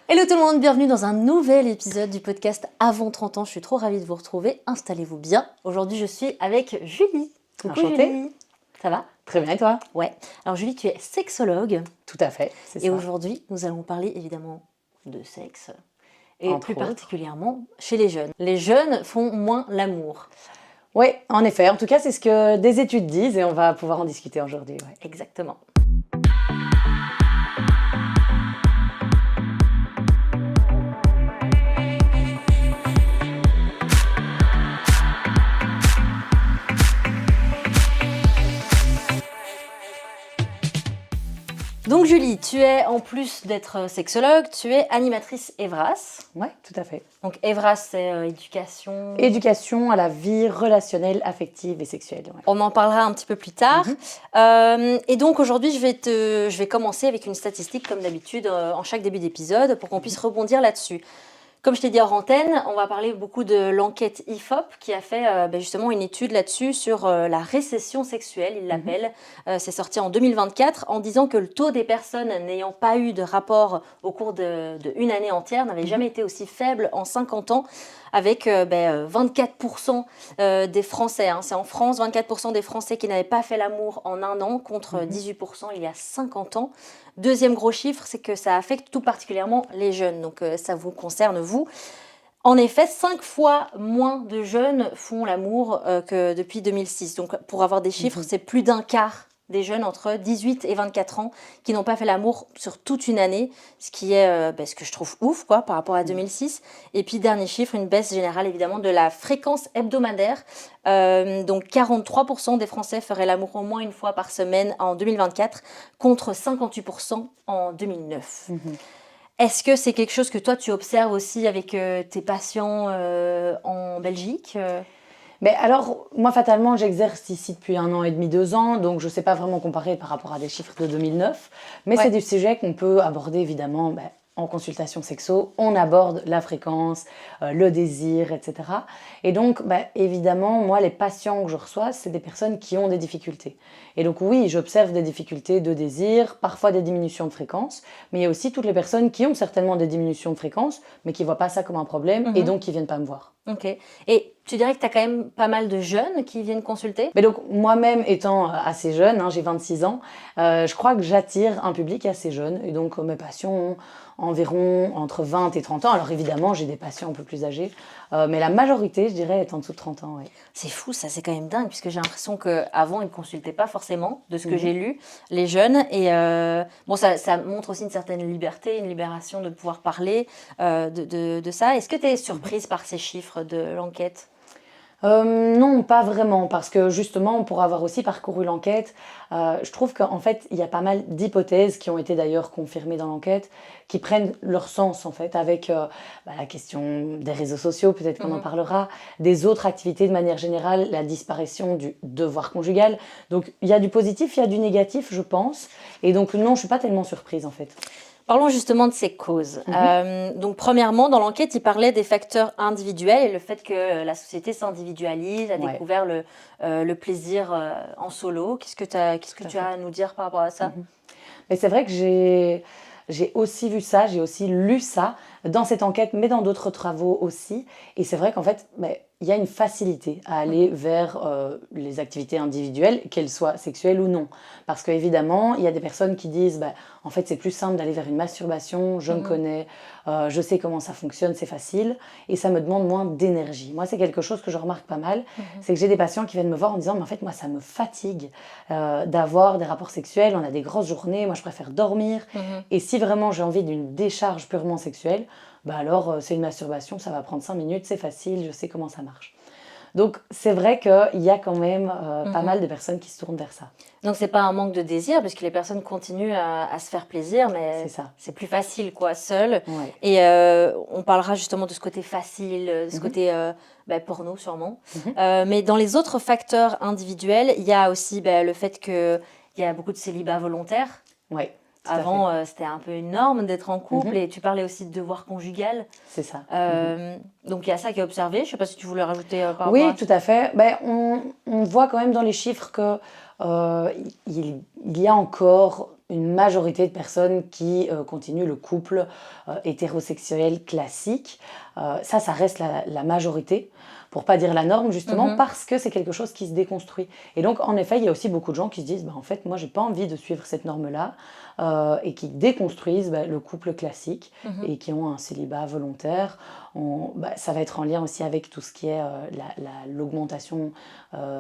Hello tout le monde, bienvenue dans un nouvel épisode du podcast Avant 30 ans. Je suis trop ravie de vous retrouver. Installez-vous bien. Aujourd'hui, je suis avec Julie. Coucou Enchantée. Julie. Ça va? Très bien, et toi? Ouais. Alors Julie, tu es sexologue. Tout à fait, c'est Et ça. aujourd'hui, nous allons parler évidemment de sexe. Et Entre plus autres. particulièrement chez les jeunes. Les jeunes font moins l'amour. Oui, en effet. En tout cas, c'est ce que des études disent et on va pouvoir en discuter aujourd'hui. Ouais. Exactement. Donc Julie, tu es, en plus d'être sexologue, tu es animatrice Evras. Ouais, tout à fait. Donc Evras, c'est éducation... Éducation à la vie relationnelle, affective et sexuelle. Ouais. On en parlera un petit peu plus tard. Et donc aujourd'hui, je vais commencer avec une statistique comme d'habitude en chaque début d'épisode pour qu'on puisse rebondir là-dessus. Comme je t'ai dit hors antenne, on va parler beaucoup de l'enquête IFOP qui a fait justement une étude là-dessus sur la récession sexuelle, il l'appelle. C'est sorti en 2024 en disant que le taux des personnes n'ayant pas eu de rapport au cours d'une année entière n'avait jamais été aussi faible en 50 ans avec 24% des Français. Hein. C'est en France, 24% des Français qui n'avaient pas fait l'amour en un an contre 18% il y a 50 ans. Deuxième gros chiffre, c'est que ça affecte tout particulièrement les jeunes. Donc ça vous concerne vous. En effet, 5 fois moins de jeunes font l'amour que depuis 2006. Donc pour avoir des chiffres, c'est plus d'un quart des jeunes entre 18 et 24 ans qui n'ont pas fait l'amour sur toute une année, ce qui est ce que je trouve ouf quoi, par rapport à 2006. Et puis dernier chiffre, une baisse générale évidemment de la fréquence hebdomadaire. Donc 43% des Français feraient l'amour au moins une fois par semaine en 2024 contre 58% en 2009. Est-ce que c'est quelque chose que toi tu observes aussi avec tes patients en Belgique Mais alors, moi, fatalement, j'exerce ici depuis 1 an et demi, 2 ans, donc je ne sais pas vraiment comparer par rapport à des chiffres de 2009, mais Ouais. c'est des sujets qu'on peut aborder évidemment en consultation sexo. On aborde la fréquence, le désir, etc. Et donc, évidemment, moi, les patients que je reçois, c'est des personnes qui ont des difficultés. Et donc, oui, j'observe des difficultés de désir, parfois des diminutions de fréquence, mais il y a aussi toutes les personnes qui ont certainement des diminutions de fréquence, mais qui ne voient pas ça comme un problème et donc qui ne viennent pas me voir. Ok. Et tu dirais que tu as quand même pas mal de jeunes qui viennent consulter? Mais donc, moi-même étant assez jeune, j'ai 26 ans, je crois que j'attire un public assez jeune. Et donc, mes patients ont environ entre 20 et 30 ans. Alors évidemment, j'ai des patients un peu plus âgés, mais la majorité, je dirais, est en dessous de 30 ans. Ouais. C'est fou, ça, c'est quand même dingue, puisque j'ai l'impression qu'avant, ils ne consultaient pas forcément, de ce que j'ai lu, les jeunes. Et bon, ça montre aussi une certaine liberté, une libération de pouvoir parler de ça. Est-ce que tu es surprise par ces chiffres de l'enquête? Non, pas vraiment, parce que justement, pour avoir aussi parcouru l'enquête, je trouve qu'en fait, il y a pas mal d'hypothèses qui ont été d'ailleurs confirmées dans l'enquête, qui prennent leur sens en fait, avec la question des réseaux sociaux, peut-être qu'on en parlera, des autres activités de manière générale, la disparition du devoir conjugal. Donc, il y a du positif, il y a du négatif, je pense, et donc non, je suis pas tellement surprise en fait. Parlons justement de ces causes. Donc, premièrement, dans l'enquête, il parlait des facteurs individuels et le fait que la société s'individualise, a découvert le plaisir en solo. Qu'est-ce que tu as à nous dire par rapport à ça? Mais c'est vrai que j'ai aussi vu ça, j'ai aussi lu ça dans cette enquête, mais dans d'autres travaux aussi. Et c'est vrai qu'en fait, il y a une facilité à aller vers les activités individuelles, qu'elles soient sexuelles ou non. Parce qu'évidemment, il y a des personnes qui disent en fait, c'est plus simple d'aller vers une masturbation, je me connais, je sais comment ça fonctionne, c'est facile, et ça me demande moins d'énergie. Moi, c'est quelque chose que je remarque pas mal, c'est que j'ai des patients qui viennent me voir en disant mais en fait, moi, ça me fatigue d'avoir des rapports sexuels, on a des grosses journées, moi, je préfère dormir. Et si vraiment j'ai envie d'une décharge purement sexuelle, alors c'est une masturbation, ça va prendre 5 minutes, c'est facile, je sais comment ça marche. Donc c'est vrai qu'il y a quand même pas mal de personnes qui se tournent vers ça. Donc c'est pas un manque de désir, puisque les personnes continuent à se faire plaisir, mais C'est ça. c'est plus facile quoi, seul. Ouais. Et on parlera justement de ce côté facile, de ce côté porno sûrement. Mais dans les autres facteurs individuels, il y a aussi le fait qu'il y a beaucoup de célibats volontaires. Ouais. Avant, c'était un peu une norme d'être en couple et tu parlais aussi de devoir conjugal. C'est ça. Donc, il y a ça qui est observé. Je ne sais pas si tu voulais rajouter par rapport Oui, à... tout à fait. On voit quand même dans les chiffres qu'il y a encore une majorité de personnes qui continuent le couple hétérosexuel classique. Ça reste la majorité, pour pas dire la norme justement, parce que c'est quelque chose qui se déconstruit. Et donc en effet, il y a aussi beaucoup de gens qui se disent, en fait, moi j'ai pas envie de suivre cette norme-là, et qui déconstruisent le couple classique et qui ont un célibat volontaire. Ça va être en lien aussi avec tout ce qui est l'augmentation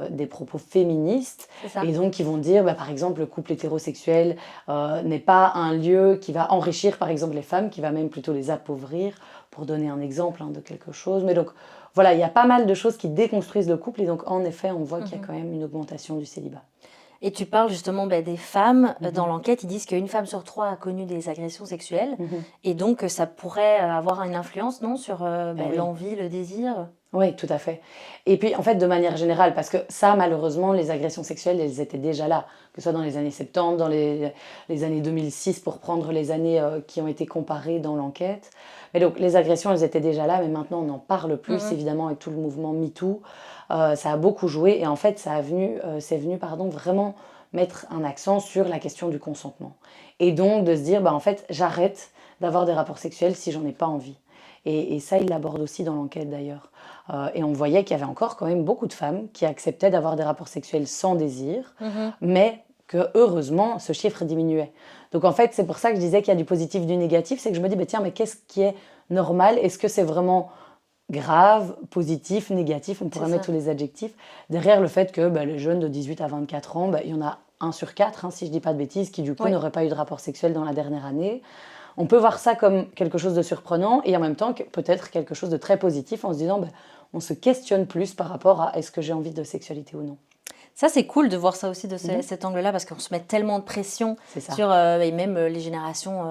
des propos féministes. Et donc, ils vont dire, par exemple, le couple hétérosexuel n'est pas un lieu qui va enrichir, par exemple, les femmes, qui va même plutôt les appauvrir, pour donner un exemple de quelque chose. Mais donc, voilà, il y a pas mal de choses qui déconstruisent le couple. Et donc, en effet, on voit qu'il y a quand même une augmentation du célibat. Et tu parles justement des femmes. Dans l'enquête, ils disent qu'une femme sur trois a connu des agressions sexuelles. Et donc, ça pourrait avoir une influence, non, sur l'envie, le désir. Oui, tout à fait. Et puis, en fait, de manière générale, parce que ça, malheureusement, les agressions sexuelles, elles étaient déjà là, que ce soit dans les années 70, dans les années 2006, pour prendre les années qui ont été comparées dans l'enquête. Mais donc, les agressions, elles étaient déjà là, mais maintenant, on n'en parle plus, évidemment, avec tout le mouvement MeToo. Ça a beaucoup joué, et en fait, c'est venu, vraiment mettre un accent sur la question du consentement. Et donc, de se dire, en fait, j'arrête d'avoir des rapports sexuels si j'en ai pas envie. Et ça, il l'aborde aussi dans l'enquête d'ailleurs. Et on voyait qu'il y avait encore quand même beaucoup de femmes qui acceptaient d'avoir des rapports sexuels sans désir, mais que heureusement, ce chiffre diminuait. Donc en fait, c'est pour ça que je disais qu'il y a du positif, du négatif, c'est que je me dis, tiens, mais qu'est-ce qui est normal? Est-ce que c'est vraiment grave, positif, négatif? On pourrait mettre tous les adjectifs. Derrière le fait que les jeunes de 18 à 24 ans, il y en a 1 sur 4, si je ne dis pas de bêtises, qui du coup n'auraient pas eu de rapport sexuel dans la dernière année. On peut voir ça comme quelque chose de surprenant et en même temps peut-être quelque chose de très positif en se disant on se questionne plus par rapport à est-ce que j'ai envie de sexualité ou non. Ça, c'est cool de voir ça aussi de cet angle-là parce qu'on se met tellement de pression sur et même les générations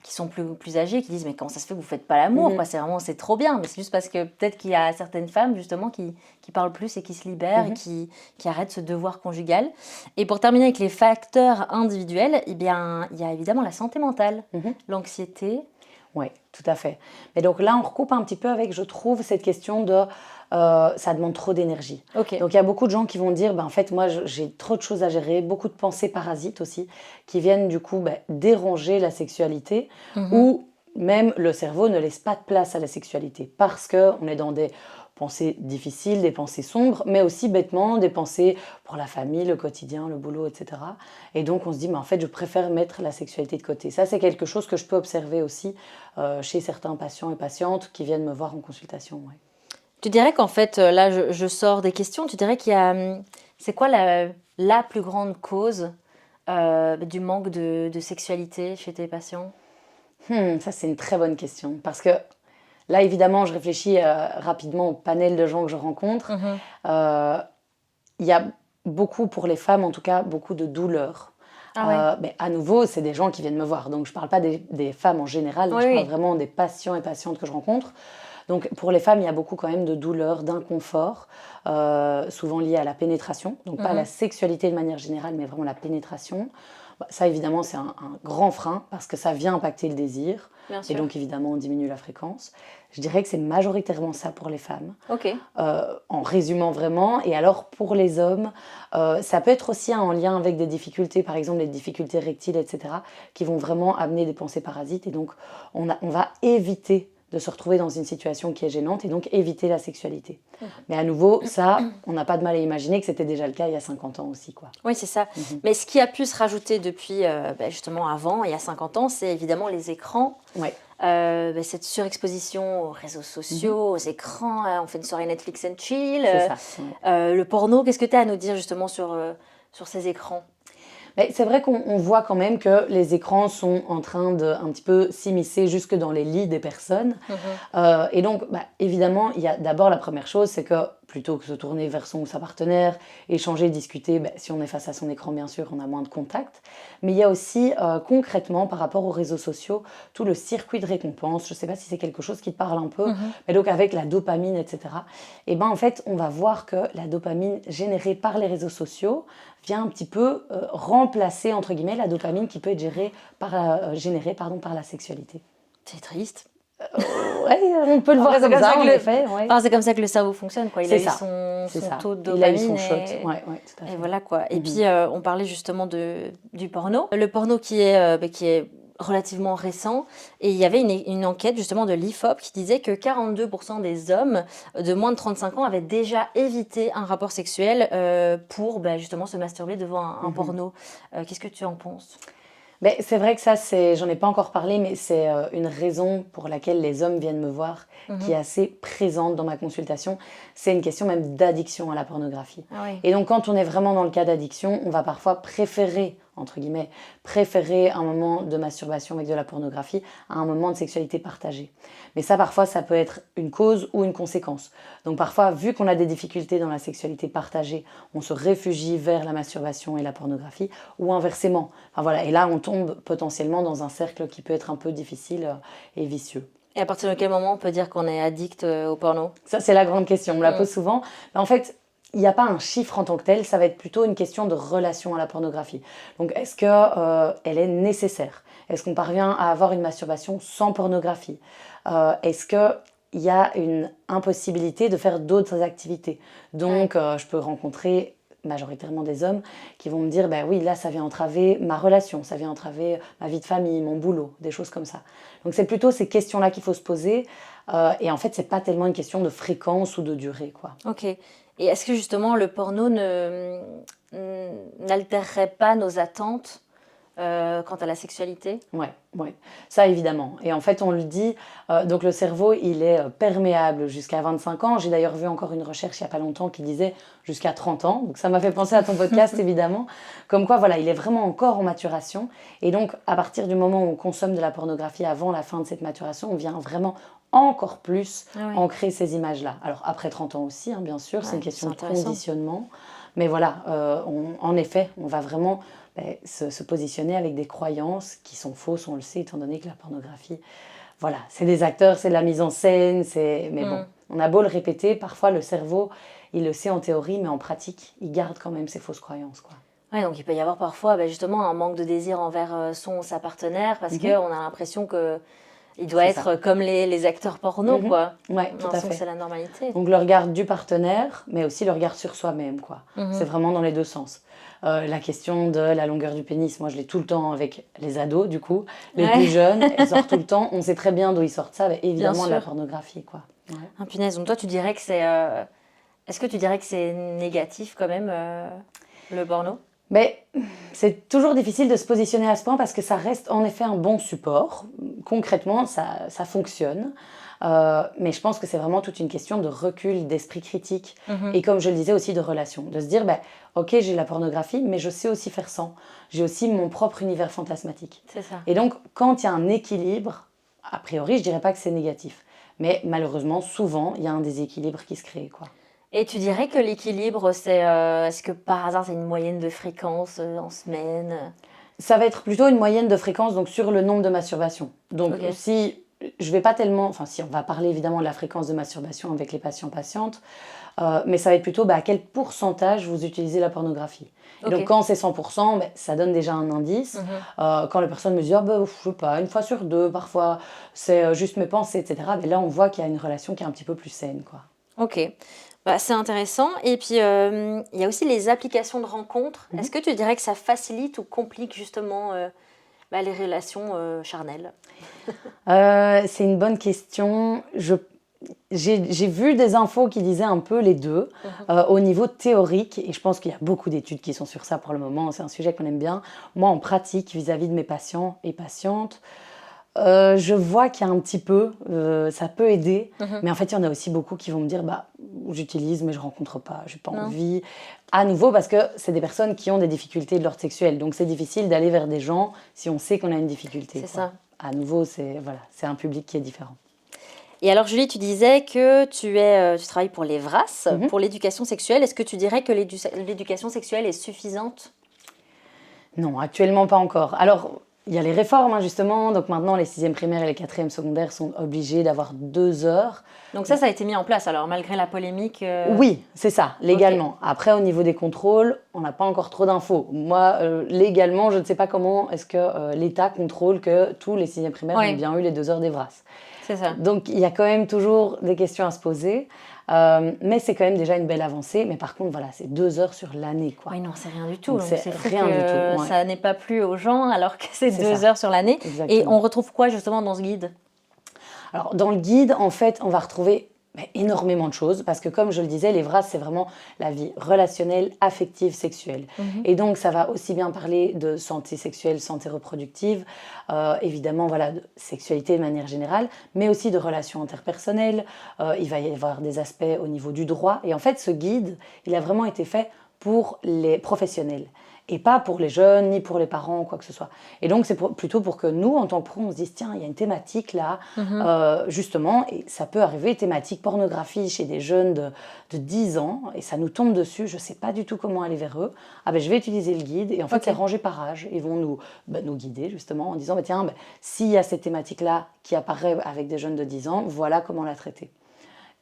qui sont plus âgées qui disent mais comment ça se fait que vous ne faites pas l'amour c'est trop bien. Mais c'est juste parce que peut-être qu'il y a certaines femmes justement qui parlent plus et qui se libèrent et qui arrêtent ce devoir conjugal. Et pour terminer avec les facteurs individuels, il y a évidemment la santé mentale, l'anxiété. Oui, tout à fait. Mais donc là, on recoupe un petit peu avec, je trouve, cette question de ça demande trop d'énergie. Donc il y a beaucoup de gens qui vont dire, en fait, moi, j'ai trop de choses à gérer, beaucoup de pensées parasites aussi, qui viennent du coup déranger la sexualité, ou même le cerveau ne laisse pas de place à la sexualité, parce qu'on est dans des pensées difficiles, des pensées sombres, mais aussi bêtement des pensées pour la famille, le quotidien, le boulot, etc. Et donc on se dit, mais en fait, je préfère mettre la sexualité de côté. Ça, c'est quelque chose que je peux observer aussi chez certains patients et patientes qui viennent me voir en consultation. Ouais. Tu dirais qu'en fait, là, je sors des questions, tu dirais qu'il y a... C'est quoi la plus grande cause du manque de sexualité chez tes patients? Ça, c'est une très bonne question, parce que là, évidemment, je réfléchis rapidement au panel de gens que je rencontre. Il y a beaucoup, pour les femmes en tout cas, beaucoup de douleurs. Mais à nouveau, c'est des gens qui viennent me voir. Donc, je ne parle pas des femmes en général, je parle vraiment des patients et patientes que je rencontre. Donc, pour les femmes, il y a beaucoup quand même de douleurs, d'inconfort, souvent liées à la pénétration. Donc, pas à la sexualité de manière générale, mais vraiment la pénétration. Ça, évidemment, c'est un grand frein parce que ça vient impacter le désir. Et donc, évidemment, on diminue la fréquence. Je dirais que c'est majoritairement ça pour les femmes. En résumant vraiment. Et alors, pour les hommes, ça peut être aussi en lien avec des difficultés, par exemple les difficultés rectiles, etc., qui vont vraiment amener des pensées parasites. Et donc, on va éviter de se retrouver dans une situation qui est gênante et donc éviter la sexualité. Mais à nouveau, ça, on n'a pas de mal à imaginer que c'était déjà le cas il y a 50 ans aussi, quoi. Oui, c'est ça. Mais ce qui a pu se rajouter depuis, justement avant, il y a 50 ans, c'est évidemment les écrans. Cette surexposition aux réseaux sociaux, aux écrans, on fait une soirée Netflix and chill. C'est ça. Le porno, qu'est-ce que tu as à nous dire justement sur ces écrans? Mais c'est vrai qu'on voit quand même que les écrans sont en train de un petit peu s'immiscer jusque dans les lits des personnes. Et donc, évidemment, il y a d'abord la première chose, c'est que plutôt que se tourner vers son ou sa partenaire, échanger, discuter, si on est face à son écran, bien sûr, on a moins de contact. Mais il y a aussi, concrètement, par rapport aux réseaux sociaux, tout le circuit de récompense. Je ne sais pas si c'est quelque chose qui te parle un peu, mais donc avec la dopamine, etc. Et en fait, on va voir que la dopamine générée par les réseaux sociaux vient un petit peu remplacer, entre guillemets, la dopamine qui peut être générée par la sexualité. C'est triste. Ouais, on peut le voir Après, c'est comme comme ça ça, que en le- effet. Ouais. Enfin, c'est comme ça que le cerveau fonctionne, quoi. Il a C'est eu ça, son, c'est son ça. taux de Il a eu son dopamine shot. et, Ouais, ouais, tout à et fait. voilà quoi. Et Mhm. puis on parlait justement du porno. Le porno qui est relativement récent. Et il y avait une enquête justement de l'IFOP qui disait que 42% des hommes de moins de 35 ans avaient déjà évité un rapport sexuel pour justement se masturber devant un Mhm. porno. Qu'est-ce que tu en penses? Mais c'est vrai que ça, j'en ai pas encore parlé, mais c'est une raison pour laquelle les hommes viennent me voir, qui est Mhm. assez présente dans ma consultation. C'est une question même d'addiction à la pornographie. Ah oui. Et donc, quand on est vraiment dans le cas d'addiction, on va parfois préférer, entre guillemets, préférer un moment de masturbation avec de la pornographie à un moment de sexualité partagée. Mais ça, parfois, ça peut être une cause ou une conséquence. Donc, parfois, vu qu'on a des difficultés dans la sexualité partagée, on se réfugie vers la masturbation et la pornographie, ou inversement. Enfin, voilà. Et là, on tombe potentiellement dans un cercle qui peut être un peu difficile et vicieux. Et à partir de quel moment on peut dire qu'on est addict au porno? Ça, c'est la grande question. On me la Mm. pose souvent. En fait, il n'y a pas un chiffre en tant que tel. Ça va être plutôt une question de relation à la pornographie. Donc, est-ce qu'elle est nécessaire? Est-ce qu'on parvient à avoir une masturbation sans pornographie? Est-ce qu'il y a une impossibilité de faire d'autres activités? Donc, je peux rencontrer majoritairement des hommes qui vont me dire, ben oui, là, ça vient entraver ma relation, ça vient entraver ma vie de famille, mon boulot, des choses comme ça. Donc, c'est plutôt ces questions-là qu'il faut se poser. Et en fait, c'est pas tellement une question de fréquence ou de durée, quoi. Ok. Et est-ce que justement le porno n'altérerait pas nos attentes quant à la sexualité? Ouais, ouais, ça évidemment. Et en fait, on le dit, donc le cerveau, il est perméable jusqu'à 25 ans. J'ai d'ailleurs vu encore une recherche il n'y a pas longtemps qui disait jusqu'à 30 ans. Donc ça m'a fait penser à ton podcast, évidemment. Comme quoi, voilà, il est vraiment encore en maturation. Et donc, à partir du moment où on consomme de la pornographie avant la fin de cette maturation, on vient vraiment encore plus ancrer ces images-là. Alors, après 30 ans aussi, hein, bien sûr, c'est une question de conditionnement. Mais voilà, en effet, on va vraiment se positionner avec des croyances qui sont fausses, on le sait, étant donné que la pornographie, voilà, c'est des acteurs, c'est de la mise en scène, mais bon, on a beau le répéter, parfois le cerveau, il le sait en théorie, mais en pratique, il garde quand même ses fausses croyances, quoi. Ouais, donc il peut y avoir parfois justement un manque de désir envers son ou sa partenaire parce qu'on a l'impression que il doit être comme les acteurs porno, quoi. Ouais, tout à fait. C'est la normalité. Donc le regard du partenaire, mais aussi le regard sur soi-même, quoi. C'est vraiment dans les deux sens. La question de la longueur du pénis, moi je l'ai tout le temps avec les ados, du coup. Les plus jeunes, ils sortent tout le temps. On sait très bien d'où ils sortent ça, mais évidemment de la pornographie, quoi. Ouais. Ah, punaise, donc toi tu dirais que c'est... Est-ce que tu dirais que c'est négatif quand même, le porno? Mais c'est toujours difficile de se positionner à ce point parce que ça reste en effet un bon support. Concrètement, ça fonctionne. Mais je pense que c'est vraiment toute une question de recul, d'esprit critique. Et comme je le disais aussi, de relation. De se dire, ok, j'ai la pornographie, mais je sais aussi faire sans. J'ai aussi mon propre univers fantasmatique. C'est ça. Et donc, quand il y a un équilibre, a priori, je dirais pas que c'est négatif. Mais malheureusement, souvent, il y a un déséquilibre qui se crée, quoi. Et tu dirais que l'équilibre, c'est... est-ce que par hasard, c'est une moyenne de fréquence en semaine? Ça va être plutôt une moyenne de fréquence donc sur le nombre de masturbations. Donc si je vais pas tellement... Enfin si, on va parler évidemment de la fréquence de masturbation avec les patients-patientes, mais ça va être plutôt à quel pourcentage vous utilisez la pornographie. Et donc quand c'est 100%, ça donne déjà un indice. Quand la personne me dit, je sais pas, une fois sur deux, parfois c'est juste mes pensées, etc. Mais là on voit qu'il y a une relation qui est un petit peu plus saine, quoi. Ok. C'est intéressant. Et puis, il y a aussi les applications de rencontres. Est-ce que tu dirais que ça facilite ou complique justement les relations charnelles? C'est une bonne question. J'ai vu des infos qui disaient un peu les deux au niveau théorique, et je pense qu'il y a beaucoup d'études qui sont sur ça pour le moment. C'est un sujet qu'on aime bien. Moi, en pratique, vis-à-vis de mes patients et patientes, je vois qu'il y a un petit peu, ça peut aider, mais en fait, il y en a aussi beaucoup qui vont me dire, j'utilise, mais je rencontre pas, j'ai pas envie. À nouveau, parce que c'est des personnes qui ont des difficultés de l'ordre sexuel, donc c'est difficile d'aller vers des gens si on sait qu'on a une difficulté. C'est ça. À nouveau, c'est un public qui est différent. Et alors, Julie, tu disais que tu travailles pour les VRAS, pour l'éducation sexuelle. Est-ce que tu dirais que l'éducation sexuelle est suffisante? Non, actuellement pas encore. Alors, il y a les réformes, justement. Donc maintenant, les 6e primaires et les 4e secondaires sont obligés d'avoir 2 heures. Donc ça a été mis en place, alors, malgré la polémique Oui, c'est ça, légalement. Après, au niveau des contrôles, on n'a pas encore trop d'infos. Moi, légalement, je ne sais pas comment est-ce que l'État contrôle que tous les 6e primaires ont bien eu les 2 heures des VRAS. C'est ça. Donc, il y a quand même toujours des questions à se poser. Mais c'est quand même déjà une belle avancée. Mais par contre, voilà, c'est 2 heures sur l'année, quoi. Oui, non, c'est rien du tout. Donc, Donc, c'est c'est fou rien du que tout. Ouais, ça n'est pas plu aux gens alors que c'est c'est 2 ça, heures sur l'année. Et exactement. on retrouve quoi justement dans ce guide? Alors, dans le guide, en fait, on va retrouver énormément de choses parce que, comme je le disais, les VRAS, c'est vraiment la vie relationnelle, affective, sexuelle. Et donc, ça va aussi bien parler de santé sexuelle, santé reproductive, évidemment, voilà, de sexualité de manière générale, mais aussi de relations interpersonnelles. Il va y avoir des aspects au niveau du droit. Et en fait, ce guide, il a vraiment été fait pour les professionnels et pas pour les jeunes, ni pour les parents, quoi que ce soit. Et donc, c'est plutôt pour que nous, en tant que pros, on se dise, tiens, il y a une thématique là, justement, et ça peut arriver, thématique pornographie chez des jeunes de 10 ans, et ça nous tombe dessus, je ne sais pas du tout comment aller vers eux. Ah ben, je vais utiliser le guide, et en fait, c'est rangé par âge. Ils vont nous guider, justement, en disant, tiens, s'il y a cette thématique-là qui apparaît avec des jeunes de 10 ans, voilà comment la traiter.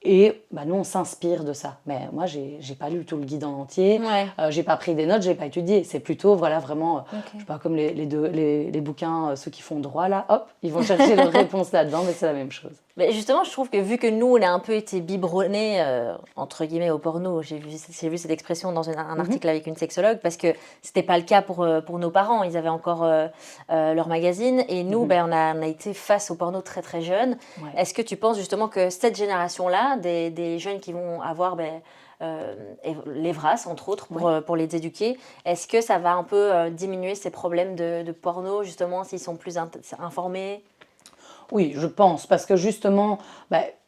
Et nous, on s'inspire de ça. Mais moi, j'ai pas lu tout le guide en entier. Ouais. J'ai pas pris des notes, j'ai pas étudié. C'est plutôt, voilà, vraiment, je sais pas, comme les bouquins, ceux qui font droit, là, hop, ils vont chercher leur réponse là-dedans, mais c'est la même chose. Mais justement, je trouve que vu que nous, on a un peu été biberonnés, entre guillemets, au porno, j'ai vu cette expression dans un article avec une sexologue, parce que c'était pas le cas pour nos parents. Ils avaient encore leur magazine, et nous, on a été face au porno très très jeunes. Ouais. Est-ce que tu penses justement que cette génération-là, des jeunes qui vont avoir les VRAS, entre autres, pour les éduquer, est-ce que ça va un peu diminuer ces problèmes de porno, justement, s'ils sont plus informés? Oui, je pense, parce que justement,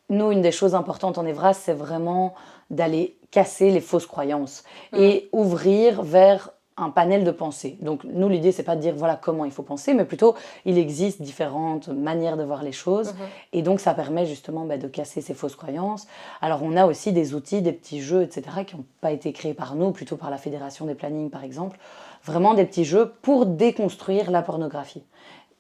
nous, une des choses importantes en Evras, c'est vraiment d'aller casser les fausses croyances et ouvrir vers un panel de pensée. Donc, nous, l'idée, c'est pas de dire voilà comment il faut penser, mais plutôt, il existe différentes manières de voir les choses. Et donc, ça permet justement de casser ces fausses croyances. Alors, on a aussi des outils, des petits jeux, etc., qui n'ont pas été créés par nous, plutôt par la Fédération des plannings, par exemple. Vraiment des petits jeux pour déconstruire la pornographie.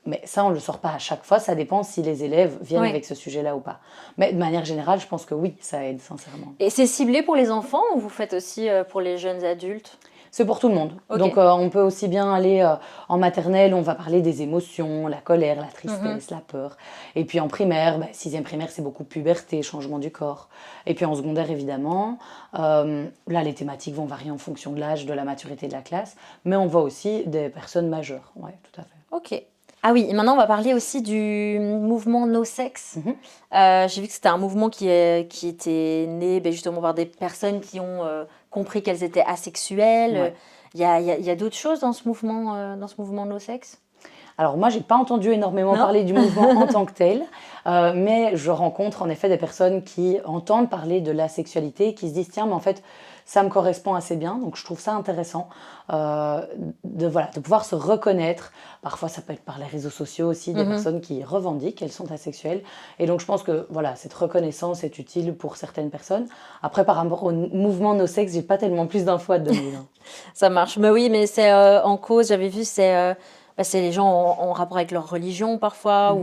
Mais ça, on ne le sort pas à chaque fois, ça dépend si les élèves viennent avec ce sujet-là ou pas. Mais de manière générale, je pense que oui, ça aide sincèrement. Et c'est ciblé pour les enfants ou vous faites aussi pour les jeunes adultes? C'est pour tout le monde. Donc on peut aussi bien aller en maternelle, on va parler des émotions, la colère, la tristesse, la peur. Et puis en primaire, 6e primaire, c'est beaucoup puberté, changement du corps. Et puis en secondaire, évidemment, là les thématiques vont varier en fonction de l'âge, de la maturité de la classe. Mais on voit aussi des personnes majeures. Oui, tout à fait. Ok. Ah oui, et maintenant on va parler aussi du mouvement No Sex. J'ai vu que c'était un mouvement qui était né justement par des personnes qui ont compris qu'elles étaient asexuelles. Il y a d'autres choses dans ce mouvement No Sex? Alors moi, j'ai pas entendu énormément parler du mouvement en tant que tel, mais je rencontre en effet des personnes qui entendent parler de la sexualité, qui se disent tiens, mais en fait, ça me correspond assez bien, donc je trouve ça intéressant de pouvoir se reconnaître. Parfois, ça peut être par les réseaux sociaux aussi, des personnes qui revendiquent qu'elles sont asexuelles. Et donc, je pense que voilà, cette reconnaissance est utile pour certaines personnes. Après, par rapport au mouvement No Sex, j'ai pas tellement plus d'infos à te donner. Ça marche. Mais oui, mais c'est en cause, j'avais vu, c'est les gens en rapport avec leur religion parfois,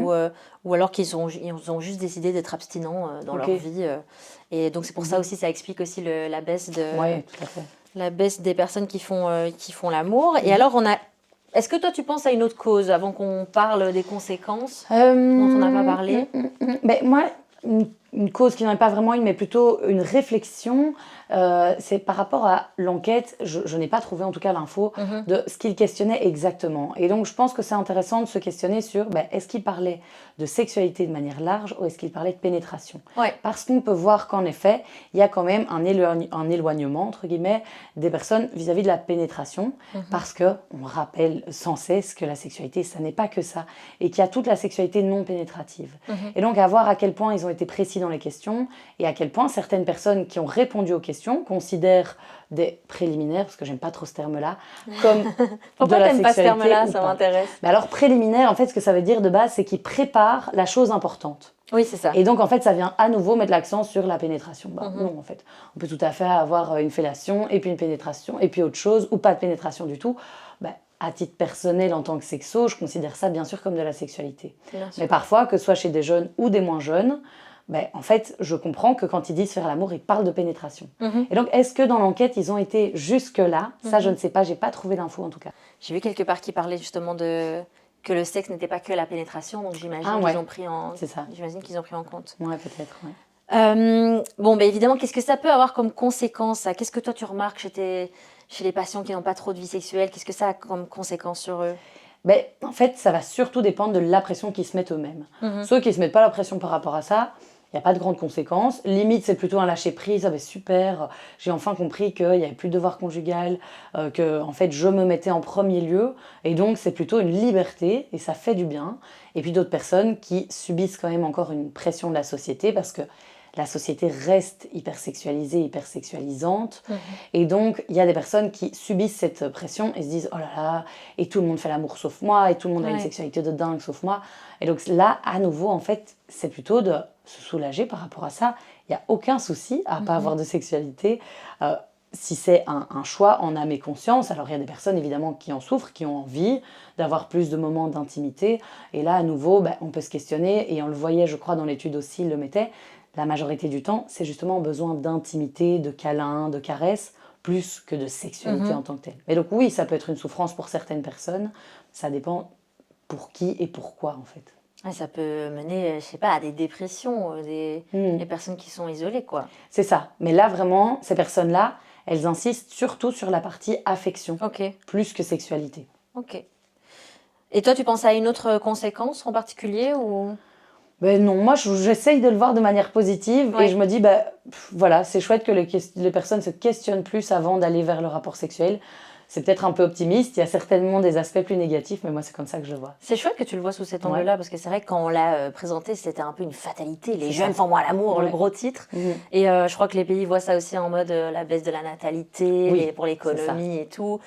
ou alors ils ont juste décidé d'être abstinents dans leur vie. Et donc c'est pour ça aussi, ça explique aussi la baisse tout à fait. La baisse des personnes qui font l'amour. Et alors, est-ce que toi, tu penses à une autre cause avant qu'on parle des conséquences dont on n'a pas parlé? Moi, une cause qui n'en est pas vraiment une, mais plutôt une réflexion, c'est par rapport à l'enquête, je n'ai pas trouvé en tout cas l'info de ce qu'il questionnait exactement. Et donc je pense que c'est intéressant de se questionner sur est-ce qu'il parlait de sexualité de manière large ou est-ce qu'il parlait de pénétration? Parce qu'on peut voir qu'en effet, il y a quand même un éloignement, entre guillemets, des personnes vis-à-vis de la pénétration, parce qu'on rappelle sans cesse que la sexualité, ça n'est pas que ça, et qu'il y a toute la sexualité non pénétrative. Et donc à voir à quel point ils ont été précis dans les questions et à quel point certaines personnes qui ont répondu aux questions considèrent des préliminaires, parce que j'aime pas trop ce terme-là, comme Pourquoi de la t'aimes pas ce sexualité terme-là? ou Ça pas. m'intéresse. Mais alors préliminaire, en fait, ce que ça veut dire de base, c'est qu'il prépare la chose importante. Oui, c'est ça. Et donc, en fait, ça vient à nouveau mettre l'accent sur la pénétration. Non, en fait. On peut tout à fait avoir une fellation, et puis une pénétration, et puis autre chose, ou pas de pénétration du tout. À titre personnel, en tant que sexo, je considère ça bien sûr comme de la sexualité. Mais parfois, que ce soit chez des jeunes ou des moins jeunes, en fait, je comprends que quand ils disent faire l'amour, ils parlent de pénétration. Et donc, est-ce que dans l'enquête, ils ont été jusque-là? Ça, je ne sais pas, j'ai pas trouvé d'infos en tout cas. J'ai vu quelque part qui parlait justement que le sexe n'était pas que la pénétration, donc j'imagine Ah ouais, qu'ils ont pris c'est ça. en compte. Ouais, peut-être, ouais. Bon, ben évidemment, qu'est-ce que ça peut avoir comme conséquence, ça? Qu'est-ce que toi tu remarques chez les patients qui n'ont pas trop de vie sexuelle? Qu'est-ce que ça a comme conséquence sur eux? Ben, en fait, ça va surtout dépendre de la pression qu'ils se mettent eux-mêmes. Ceux qui ne se mettent pas la pression par rapport à ça, il n'y a pas de grandes conséquences. Limite, c'est plutôt un lâcher-prise. Ah ben super, j'ai enfin compris qu'il n'y avait plus de devoir conjugal, que en fait, je me mettais en premier lieu. Et donc, c'est plutôt une liberté et ça fait du bien. Et puis d'autres personnes qui subissent quand même encore une pression de la société parce que la société reste hyper sexualisée, hyper sexualisante. Et donc, il y a des personnes qui subissent cette pression et se disent « Oh là là, et tout le monde fait l'amour sauf moi, et tout le monde a une Ouais. sexualité de dingue sauf moi. » Et donc là, à nouveau, en fait, c'est plutôt de se soulager par rapport à ça. Il n'y a aucun souci à pas avoir de sexualité. Si c'est un choix en âme et conscience, alors il y a des personnes évidemment qui en souffrent, qui ont envie d'avoir plus de moments d'intimité. Et là, à nouveau, ben, on peut se questionner, et on le voyait, je crois, dans l'étude aussi, il le mettait, la majorité du temps, c'est justement besoin d'intimité, de câlins, de caresses, plus que de sexualité en tant que telle. Mais donc oui, ça peut être une souffrance pour certaines personnes, ça dépend pour qui et pourquoi en fait. Ouais, ça peut mener, je sais pas, à des dépressions, des personnes qui sont isolées, quoi. C'est ça. Mais là, vraiment, ces personnes-là, elles insistent surtout sur la partie affection, Ok, plus que sexualité. ok. Et toi, tu penses à une autre conséquence en particulier ou... Ben non, moi j'essaye de le voir de manière positive Ouais. et je me dis, ben, voilà, c'est chouette que les personnes se questionnent plus avant d'aller vers le rapport sexuel. C'est peut-être un peu optimiste, il y a certainement des aspects plus négatifs, mais moi c'est comme ça que je le vois. C'est chouette que tu le vois sous cet Ouais. angle-là, parce que c'est vrai que quand on l'a présenté, c'était un peu une fatalité. Les C'est jeunes ça. font moins l'amour, le Ouais. gros titre. Mhm. Et je crois que les pays voient ça aussi en mode la baisse de la natalité, Oui, pour l'économie et tout.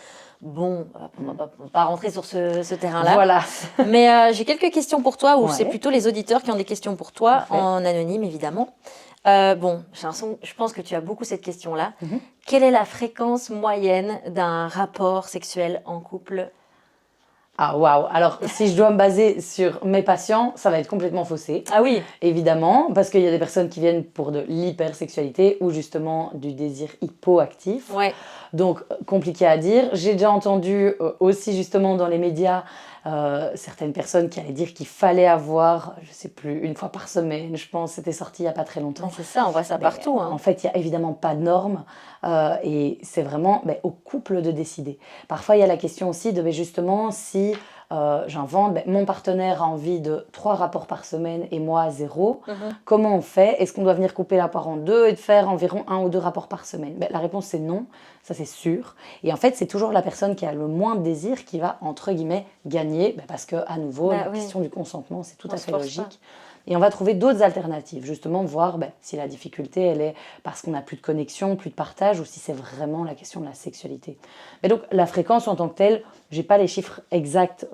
Bon, on va Mm. pas rentrer sur ce terrain-là. Voilà. Mais j'ai quelques questions pour toi, ou Ouais. c'est plutôt les auditeurs qui ont des questions pour toi, Parfait. en anonyme évidemment. Bon, je pense que tu as beaucoup cette question-là. Mhm. Quelle est la fréquence moyenne d'un rapport sexuel en couple? Ah waouh. Alors si je dois me baser sur mes patients, ça va être complètement faussé. Ah oui, Évidemment, parce qu'il y a des personnes qui viennent pour de l'hypersexualité ou justement du désir hypoactif. ouais. Donc, compliqué à dire. J'ai déjà entendu aussi justement dans les médias certaines personnes qui allaient dire qu'il fallait avoir, je sais plus, une fois par semaine, je pense, c'était sorti il n'y a pas très longtemps. Ouais, c'est ça, on voit ça Mais, partout. Hein. En fait, il n'y a évidemment pas de normes et c'est vraiment au couple de décider. Parfois, il y a la question aussi de justement si j'invente, mon partenaire a envie de 3 rapports par semaine et moi 0. Comment on fait? Est-ce qu'on doit venir couper la part en deux et de faire environ 1 ou 2 rapports par semaine? La réponse c'est non, ça c'est sûr. Et en fait, c'est toujours la personne qui a le moins de désir qui va, entre guillemets, gagner, parce que à nouveau, la question du consentement, c'est tout à fait logique. Et on va trouver d'autres alternatives, justement, voir si la difficulté, elle est parce qu'on n'a plus de connexion, plus de partage, ou si c'est vraiment la question de la sexualité. Mais donc, la fréquence en tant que telle, je n'ai pas les chiffres exacts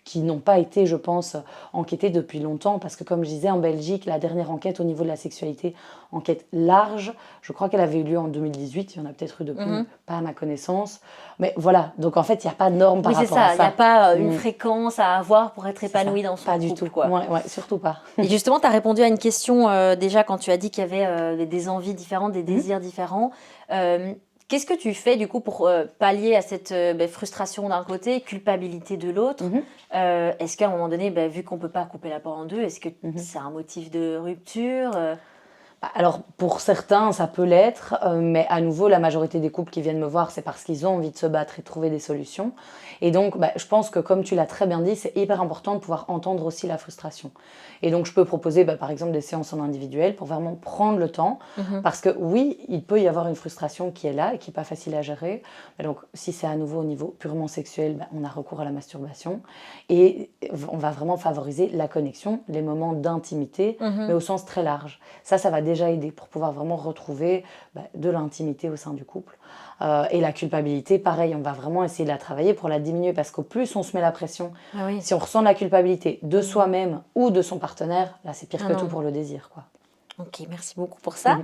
qui n'ont pas été, je pense, enquêtés depuis longtemps, parce que comme je disais, en Belgique, la dernière enquête au niveau de la sexualité, enquête large, je crois qu'elle avait eu lieu en 2018, il y en a peut-être eu depuis, pas à ma connaissance. Mais voilà, donc en fait, il n'y a pas de norme par rapport à ça. Il n'y a pas une fréquence à avoir pour être épanoui dans son pas couple. du tout, Quoi. Ouais, surtout pas. Et justement, tu as répondu à une question déjà quand tu as dit qu'il y avait des envies différentes, des désirs différents. Qu'est-ce que tu fais du coup pour pallier à cette frustration d'un côté, culpabilité de l'autre? Est-ce qu'à un moment donné, vu qu'on ne peut pas couper la part en deux, est-ce que c'est un motif de rupture? Alors, pour certains, ça peut l'être, mais à nouveau, la majorité des couples qui viennent me voir, c'est parce qu'ils ont envie de se battre et de trouver des solutions. Et donc, je pense que comme tu l'as très bien dit, c'est hyper important de pouvoir entendre aussi la frustration. Et donc, je peux proposer, par exemple, des séances en individuel pour vraiment prendre le temps. Parce que oui, il peut y avoir une frustration qui est là et qui n'est pas facile à gérer. Mais donc, si c'est à nouveau au niveau purement sexuel, on a recours à la masturbation. Et on va vraiment favoriser la connexion, les moments d'intimité, mais au sens très large. Ça va déjà aider pour pouvoir vraiment retrouver de l'intimité au sein du couple. Et la culpabilité, pareil, on va vraiment essayer de la travailler pour la diminuer parce qu'au plus on se met la pression, si on ressent de la culpabilité de soi-même ou de son partenaire, là c'est pire que tout pour le désir, quoi. Ok, merci beaucoup pour ça.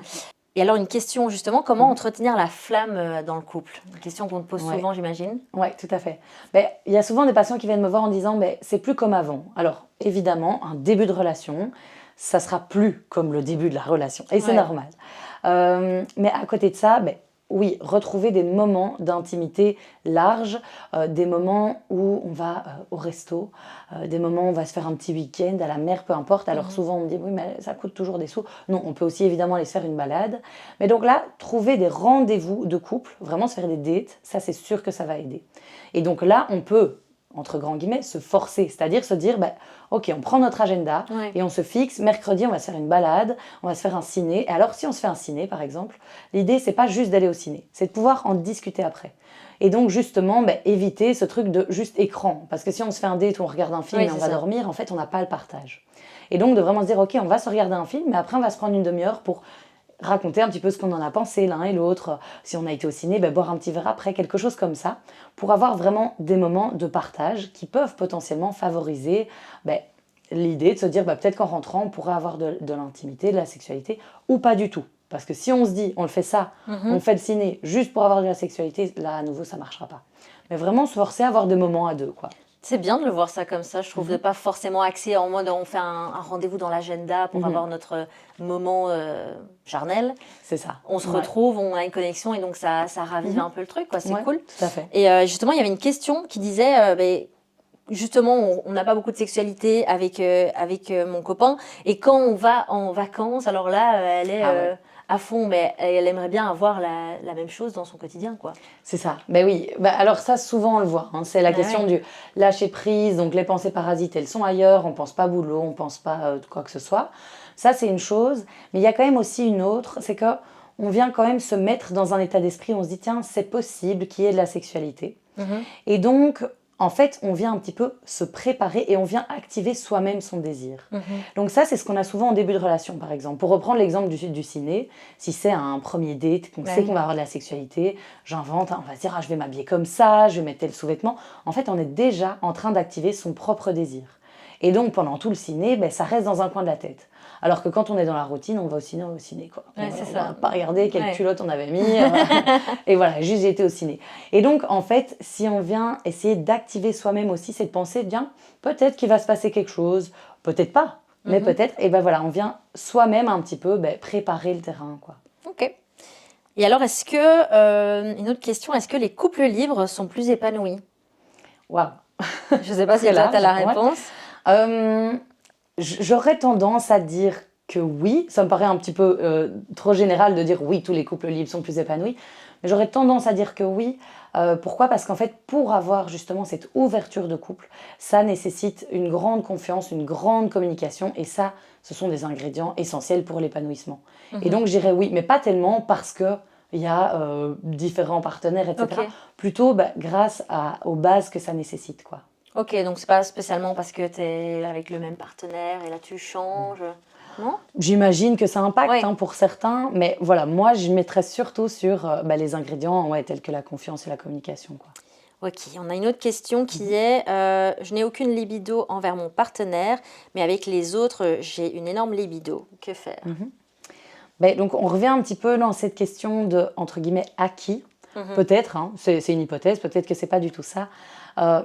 Et alors une question justement, comment entretenir la flamme dans le couple? Une question qu'on te pose souvent, j'imagine. Oui, tout à fait. Il y a souvent des patients qui viennent me voir en disant c'est plus comme avant. Alors évidemment, un début de relation, ça sera plus comme le début de la relation. Et c'est normal. Mais à côté de ça, oui, retrouver des moments d'intimité large, des moments où on va au resto, des moments où on va se faire un petit week-end à la mer, peu importe. Alors Mhm. souvent on me dit oui, mais ça coûte toujours des sous. Non, on peut aussi évidemment aller se faire une balade. Mais donc là, trouver des rendez-vous de couple, vraiment se faire des dates, ça c'est sûr que ça va aider. Et donc là, on peut, entre grands guillemets, se forcer, c'est-à-dire se dire, ben, ok, on prend notre agenda Ouais. et on se fixe, mercredi on va se faire une balade, on va se faire un ciné. Et alors si on se fait un ciné par exemple, l'idée c'est pas juste d'aller au ciné, c'est de pouvoir en discuter après. Et donc justement, ben, éviter ce truc de juste écran. Parce que si on se fait un date où on regarde un film Oui, et on c'est va ça. dormir, en fait on n'a pas le partage. Et donc de vraiment se dire, ok, on va se regarder un film, mais après on va se prendre une demi-heure pour raconter un petit peu ce qu'on en a pensé l'un et l'autre. Si on a été au ciné, ben, boire un petit verre après, quelque chose comme ça, pour avoir vraiment des moments de partage qui peuvent potentiellement favoriser ben, l'idée de se dire ben, peut-être qu'en rentrant, on pourrait avoir de l'intimité, de la sexualité, ou pas du tout. Parce que si on se dit, on le fait ça, on Mhm. fait le ciné juste pour avoir de la sexualité, là à nouveau ça marchera pas. Mais vraiment se forcer à avoir des moments à deux, quoi. C'est bien de le voir ça comme ça, je trouve, de Mhm. pas forcément axé en mode on fait un rendez-vous dans l'agenda pour Mhm. avoir notre moment charnel. C'est ça. On se Ouais. retrouve, on a une connexion et donc ça ravive Mhm. un peu le truc, quoi. C'est Ouais, cool. tout à fait. Et justement, il y avait une question qui disait, ben, justement, on n'a pas beaucoup de sexualité avec mon copain. Et quand on va en vacances, alors là, elle est Ah ouais. à fond, mais elle aimerait bien avoir la même chose dans son quotidien, quoi. C'est ça. Ben oui. Ben alors ça, souvent on le voit, hein. C'est la Ah question ouais. du lâcher prise. Donc les pensées parasites, elles sont ailleurs. On pense pas boulot, on pense pas quoi que ce soit. Ça, c'est une chose. Mais il y a quand même aussi une autre, c'est que on vient quand même se mettre dans un état d'esprit où on se dit tiens, c'est possible qu'il y ait de la sexualité. Mhm. Et donc, en fait, on vient un petit peu se préparer et on vient activer soi-même son désir. Mhm. Donc ça, c'est ce qu'on a souvent en début de relation, par exemple. Pour reprendre l'exemple du ciné, si c'est un premier date, qu'on Ouais. sait qu'on va avoir de la sexualité, j'invente, hein, on va se dire, ah, je vais m'habiller comme ça, je vais mettre tel sous-vêtement. En fait, on est déjà en train d'activer son propre désir. Et donc, pendant tout le ciné, ben, ça reste dans un coin de la tête. Alors que quand on est dans la routine, on va au ciné, quoi. Ouais, c'est On ça. va pas regarder quelle Ouais. culotte on avait mis. Et voilà, juste j'ai été au ciné. Et donc, en fait, si on vient essayer d'activer soi-même aussi cette pensée, bien, peut-être qu'il va se passer quelque chose, peut-être pas, mais Mhm. peut-être, et ben voilà, on vient soi-même un petit peu ben, préparer le terrain, quoi. Ok. Et alors, une autre question, est-ce que les couples libres sont plus épanouis? Waouh, Je sais pas si très toi, tu as la large, ouais. réponse. Euh, J'aurais tendance à dire que oui, ça me paraît un petit peu trop général de dire oui, tous les couples libres sont plus épanouis, mais j'aurais tendance à dire que oui. Pourquoi? Parce qu'en fait, pour avoir justement cette ouverture de couple, ça nécessite une grande confiance, une grande communication, et ça, ce sont des ingrédients essentiels pour l'épanouissement. Et Mhm. donc, j'irais oui, mais pas tellement parce que il y a différents partenaires, etc. Ok. Plutôt bah, grâce aux bases que ça nécessite, quoi. Ok, donc c'est pas spécialement parce que tu es avec le même partenaire et là tu changes, non? J'imagine que ça impacte Ouais. hein, pour certains, mais voilà, moi je mettrais surtout sur bah, les ingrédients ouais, tels que la confiance et la communication, quoi. Ok, on a une autre question qui est je n'ai aucune libido envers mon partenaire, mais avec les autres, j'ai une énorme libido. Que faire? Ben, donc on revient un petit peu dans cette question de, entre guillemets, acquis. Mhm. Peut-être, hein, c'est une hypothèse, peut-être que c'est pas du tout ça.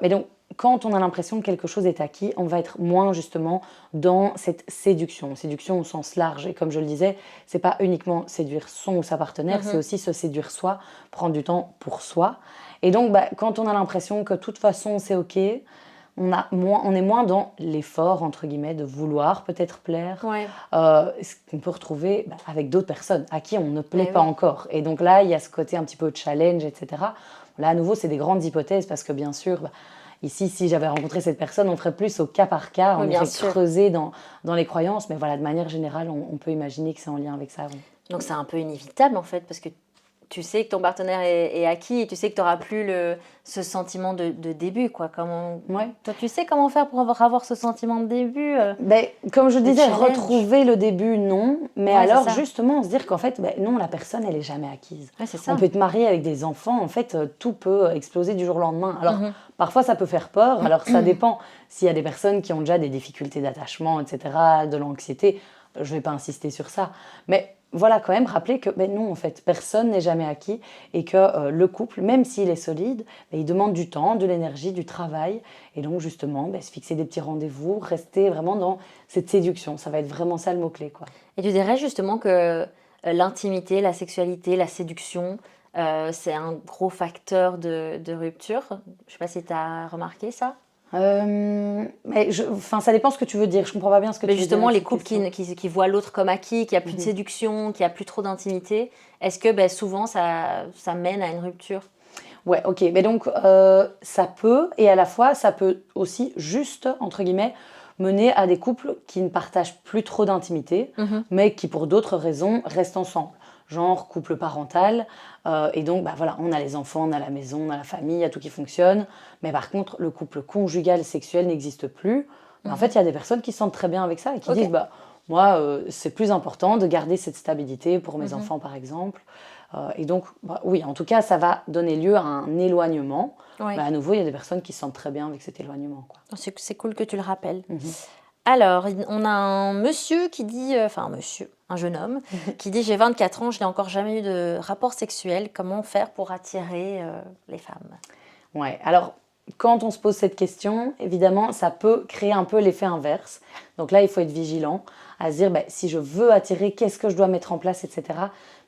Mais donc, quand on a l'impression que quelque chose est acquis, on va être moins justement dans cette séduction au sens large. Et comme je le disais, c'est pas uniquement séduire son ou sa partenaire, c'est aussi se séduire soi, prendre du temps pour soi. Et donc, bah, quand on a l'impression que de toute façon c'est ok, on est moins dans l'effort entre guillemets de vouloir peut-être plaire, Ouais. ce qu'on peut retrouver bah, avec d'autres personnes à qui on ne plaît Eh pas oui. encore. Et donc là, il y a ce côté un petit peu challenge, etc. Là, à nouveau, c'est des grandes hypothèses parce que bien sûr, bah, ici, si j'avais rencontré cette personne, on ferait plus au cas par cas, Oui, on bien irait sûr. creuser dans les croyances. Mais voilà, de manière générale, on peut imaginer que c'est en lien avec ça. Oui. Donc c'est un peu inévitable en fait, parce que tu sais que ton partenaire est acquis et tu sais que tu n'auras plus ce sentiment de début, quoi. Ouais. Toi, tu sais comment faire pour avoir ce sentiment de début Ben, comme je disais, challenge. retrouver le début, non. Mais Ouais, c'est alors, ça. justement, se dire qu'en fait, ben, non, la personne, elle est jamais acquise. Ouais, c'est ça. On peut être marié avec des enfants, en fait, tout peut exploser du jour au lendemain. Alors, parfois, ça peut faire peur. Alors, ça dépend. S'il y a des personnes qui ont déjà des difficultés d'attachement, etc., de l'anxiété, je ne vais pas insister sur ça. Mais voilà, quand même, rappeler que ben non, en fait, personne n'est jamais acquis et que le couple, même s'il est solide, ben, il demande du temps, de l'énergie, du travail. Et donc, justement, ben, se fixer des petits rendez-vous, rester vraiment dans cette séduction. Ça va être vraiment ça le mot-clé, quoi. Et tu dirais justement que l'intimité, la sexualité, la séduction, c'est un gros facteur de rupture. Je ne sais pas si tu as remarqué ça. Ça dépend ce que tu veux dire. Je comprends pas bien ce que Mais tu veux dire justement, avec les cette couples question. qui voient l'autre comme acquis, qui a plus de séduction, qui a plus trop d'intimité, est-ce que souvent ça mène à une rupture? Ouais, ok. Mais donc, ça peut, et à la fois, ça peut aussi juste, entre guillemets, mener à des couples qui ne partagent plus trop d'intimité, mais qui, pour d'autres raisons, restent ensemble. Genre couple parental. Et donc, bah voilà, on a les enfants, on a la maison, on a la famille, il y a tout qui fonctionne. Mais par contre, le couple conjugal sexuel n'existe plus. Mais en fait, il y a des personnes qui se sentent très bien avec ça et qui Ok. disent, bah, moi, c'est plus important de garder cette stabilité pour mes enfants, par exemple. Et donc, bah, oui, en tout cas, ça va donner lieu à un éloignement. Oui. Bah, à nouveau, il y a des personnes qui se sentent très bien avec cet éloignement, quoi. C'est cool que tu le rappelles. Alors, on a un monsieur qui dit, un jeune homme, qui dit: j'ai 24 ans, je n'ai encore jamais eu de rapport sexuel. Comment faire pour attirer les femmes? Ouais, alors quand on se pose cette question, évidemment, ça peut créer un peu l'effet inverse. Donc là, il faut être vigilant à se dire, bah, si je veux attirer, qu'est-ce que je dois mettre en place, etc.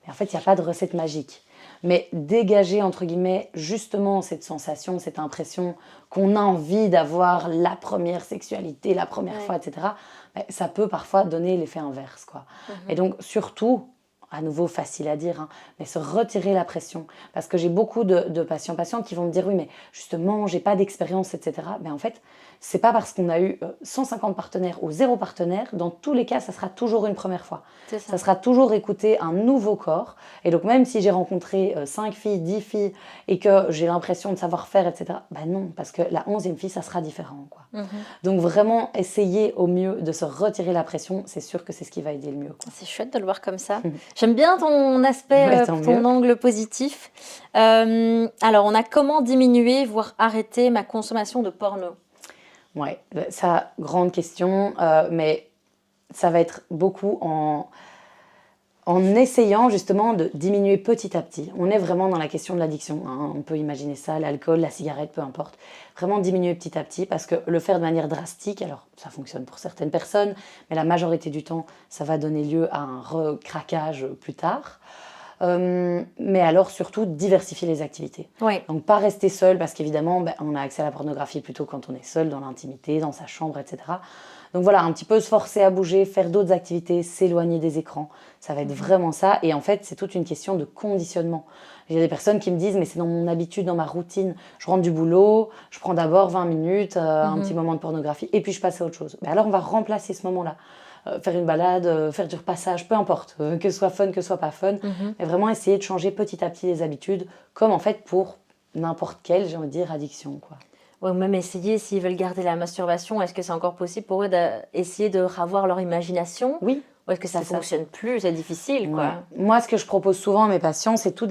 Mais en fait, il n'y a pas de recette magique. Mais dégager, entre guillemets, justement cette sensation, cette impression qu'on a envie d'avoir la première sexualité, la première fois, etc., bah, ça peut parfois donner l'effet inverse, quoi. Et donc, surtout, à nouveau facile à dire, hein, mais se retirer la pression. Parce que j'ai beaucoup de patients qui vont me dire, oui, mais justement, j'ai pas d'expérience, etc. Mais en fait, c'est pas parce qu'on a eu 150 partenaires ou 0 partenaire, dans tous les cas, ça sera toujours une première fois. C'est ça. Ça sera toujours écouter un nouveau corps. Et donc, même si j'ai rencontré 5 filles, 10 filles, et que j'ai l'impression de savoir faire, etc., ben non, parce que la 11e fille, ça sera différent, quoi. Donc, vraiment, essayer au mieux de se retirer la pression, c'est sûr que c'est ce qui va aider le mieux, quoi. C'est chouette de le voir comme ça. J'aime bien ton aspect, Ouais, tant ton mieux. angle positif. Alors, on a comment diminuer, voire arrêter ma consommation de porno? Ouais, ça, grande question, mais ça va être beaucoup en essayant justement de diminuer petit à petit. On est vraiment dans la question de l'addiction, hein. On peut imaginer ça, l'alcool, la cigarette, peu importe. Vraiment diminuer petit à petit parce que le faire de manière drastique, alors ça fonctionne pour certaines personnes, mais la majorité du temps, ça va donner lieu à un recraquage plus tard. Mais alors surtout diversifier les activités. Oui. Donc pas rester seul parce qu'évidemment ben, on a accès à la pornographie plutôt quand on est seul dans l'intimité, dans sa chambre, etc. Donc voilà, un petit peu se forcer à bouger, faire d'autres activités, s'éloigner des écrans. Ça va être vraiment ça. Et en fait, c'est toute une question de conditionnement. Il y a des personnes qui me disent, mais c'est dans mon habitude, dans ma routine. Je rentre du boulot, je prends d'abord 20 minutes, un petit moment de pornographie, et puis je passe à autre chose. Ben alors on va remplacer ce moment-là. Faire une balade, faire du repassage, peu importe, que ce soit fun, que ce soit pas fun, mais vraiment essayer de changer petit à petit les habitudes, comme en fait pour n'importe quelle, j'ai envie de dire, addiction, quoi. Ouais, ou même essayer, s'ils veulent garder la masturbation, est-ce que c'est encore possible pour eux d'essayer de revoir leur imagination? Oui, Ou est-ce que ça c'est ça. fonctionne plus? C'est difficile, quoi. Ouais. Moi, ce que je propose souvent à mes patients, c'est